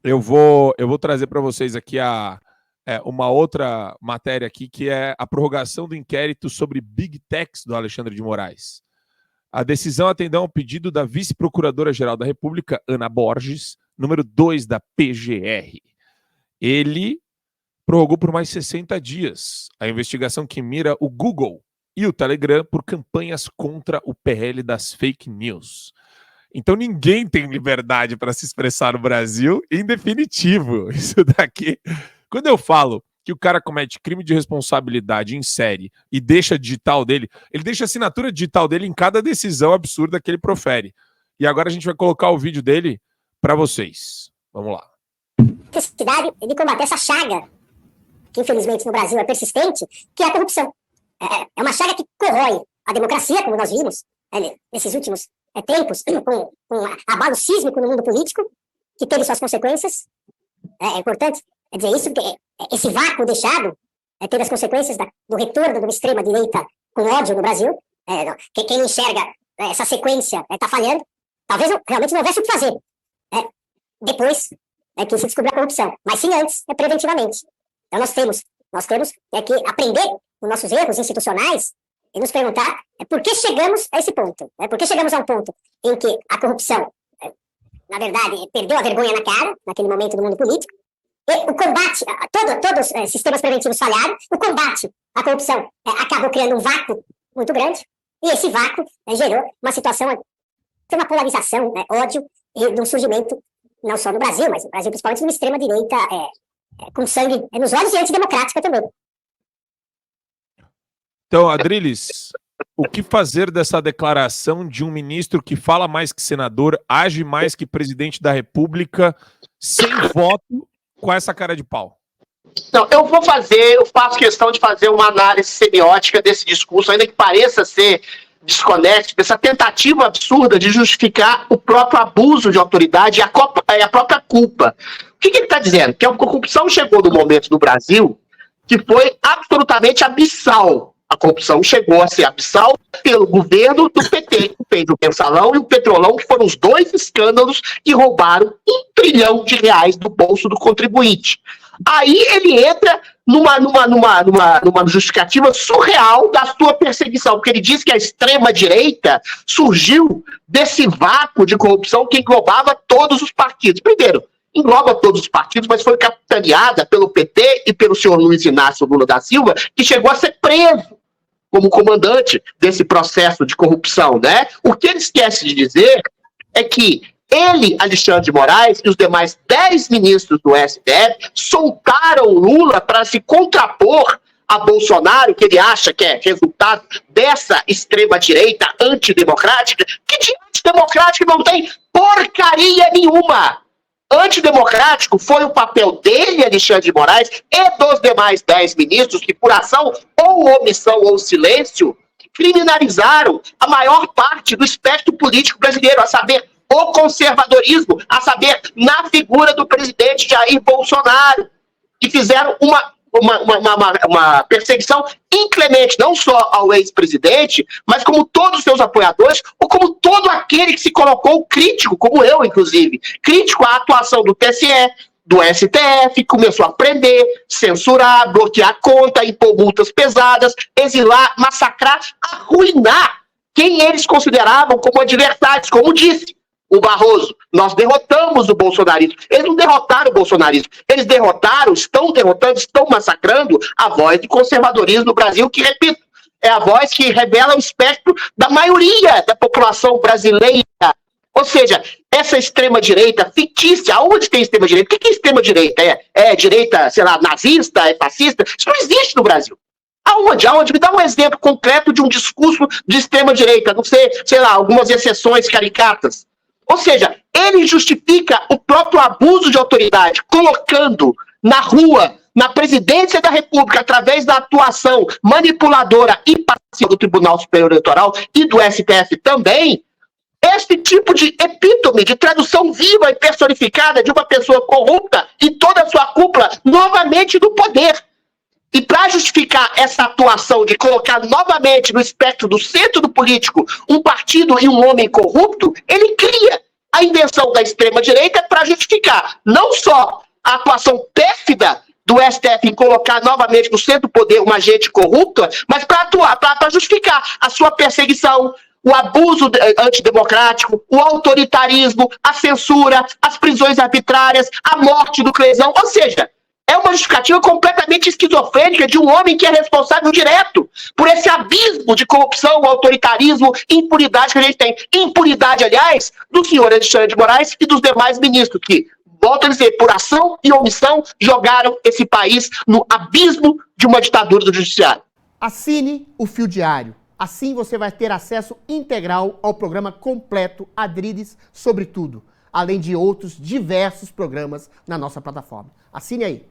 eu vou trazer para vocês aqui uma outra matéria aqui, que é a prorrogação do inquérito sobre Big Techs do Alexandre de Moraes. A decisão atendeu ao pedido da vice-procuradora-geral da República, Ana Borges, número 2 da PGR. Ele prorrogou por mais 60 dias a investigação que mira o Google e o Telegram por campanhas contra o PL das fake news. Então ninguém tem liberdade para se expressar no Brasil, em definitivo. Isso daqui... Quando eu falo que o cara comete crime de responsabilidade em série e deixa a digital dele, ele deixa a assinatura digital dele em cada decisão absurda que ele profere. E agora a gente vai colocar o vídeo dele para vocês. Vamos lá. Necessidade de combater essa chaga, que infelizmente no Brasil é persistente, que é a corrupção. É uma chaga que corrói a democracia, como nós vimos nesses últimos tempos, com abalo sísmico no mundo político, que teve suas consequências. É importante dizer isso, porque esse vácuo deixado teve as consequências do retorno de uma extrema-direita com ódio no Brasil. Quem enxerga essa sequência está falhando. Talvez realmente não houvesse o que fazer depois que se descobriu a corrupção. Mas sim antes, preventivamente. Então nós temos que aprender com nossos erros institucionais e nos perguntar por que chegamos a esse ponto. Por que chegamos a um ponto em que a corrupção, na verdade, perdeu a vergonha na cara, naquele momento do mundo político. E o combate, todos os sistemas preventivos falharam, o combate à corrupção acabou criando um vácuo muito grande, e esse vácuo gerou uma situação de uma polarização, ódio, e de um surgimento, não só no Brasil, mas no Brasil principalmente, de uma extrema-direita com sangue nos olhos e antidemocrática também. Então, Adriles, o que fazer dessa declaração de um ministro que fala mais que senador, age mais que presidente da República, sem voto, com essa cara de pau? Não, eu faço questão de fazer uma análise semiótica desse discurso, ainda que pareça ser desconexo, dessa tentativa absurda de justificar o próprio abuso de autoridade e a própria culpa. O que ele está dizendo? Que a corrupção chegou no momento no Brasil que foi absolutamente abissal. A corrupção chegou a ser abissal pelo governo do PT, que fez o Mensalão e o Petrolão, que foram os dois escândalos que roubaram R$1 trilhão do bolso do contribuinte. Aí ele entra numa justificativa surreal da sua perseguição, porque ele diz que a extrema-direita surgiu desse vácuo de corrupção que englobava todos os partidos. Primeiro, engloba todos os partidos, mas foi capitaneada pelo PT e pelo senhor Luiz Inácio Lula da Silva, que chegou a ser preso como comandante desse processo de corrupção, né? O que ele esquece de dizer é que ele, Alexandre de Moraes, e os demais 10 ministros do STF soltaram Lula para se contrapor a Bolsonaro, que ele acha que é resultado dessa extrema-direita antidemocrática, que de antidemocrática não tem porcaria nenhuma. Antidemocrático foi o papel dele, Alexandre de Moraes, e dos demais 10 ministros que, por ação ou omissão ou silêncio, criminalizaram a maior parte do espectro político brasileiro, a saber, o conservadorismo, a saber, na figura do presidente Jair Bolsonaro, que fizeram uma perseguição inclemente, não só ao ex-presidente, mas como todos os seus apoiadores, ou como todo aquele que se colocou crítico, como eu, inclusive, crítico à atuação do TSE, do STF, começou a prender, censurar, bloquear conta, impor multas pesadas, exilar, massacrar, arruinar quem eles consideravam como adversários, como disse o Barroso. Nós derrotamos o bolsonarismo. Eles não derrotaram o bolsonarismo. Eles derrotaram, estão derrotando, estão massacrando a voz do conservadorismo no Brasil, que, repito, é a voz que revela o espectro da maioria da população brasileira. Ou seja, essa extrema-direita fictícia, aonde tem extrema-direita? O que é extrema-direita? É direita, sei lá, nazista, é fascista? Isso não existe no Brasil. Aonde? Me dá um exemplo concreto de um discurso de extrema-direita, não sei lá, algumas exceções caricatas. Ou seja, ele justifica o próprio abuso de autoridade, colocando na rua, na presidência da República, através da atuação manipuladora e passiva do Tribunal Superior Eleitoral e do STF também, esse tipo de epítome, de tradução viva e personificada de uma pessoa corrupta e toda a sua cúpula novamente no poder. E para justificar essa atuação de colocar novamente no espectro do centro do político um partido e um homem corrupto, ele cria A invenção da extrema-direita é para justificar não só a atuação pérfida do STF em colocar novamente no centro do poder uma agente corrupta, mas para justificar a sua perseguição, o abuso antidemocrático, o autoritarismo, a censura, as prisões arbitrárias, a morte do Crezão. Ou seja, é uma justificativa completamente esquizofrênica de um homem que é responsável direto por esse abismo de corrupção, autoritarismo, impunidade que a gente tem. Impunidade, aliás, do senhor Alexandre de Moraes e dos demais ministros que, volto a dizer, por ação e omissão, jogaram esse país no abismo de uma ditadura do judiciário. Assine o Fio Diário. Assim você vai ter acesso integral ao programa completo Adriles sobre tudo, além de outros diversos programas na nossa plataforma. Assine aí.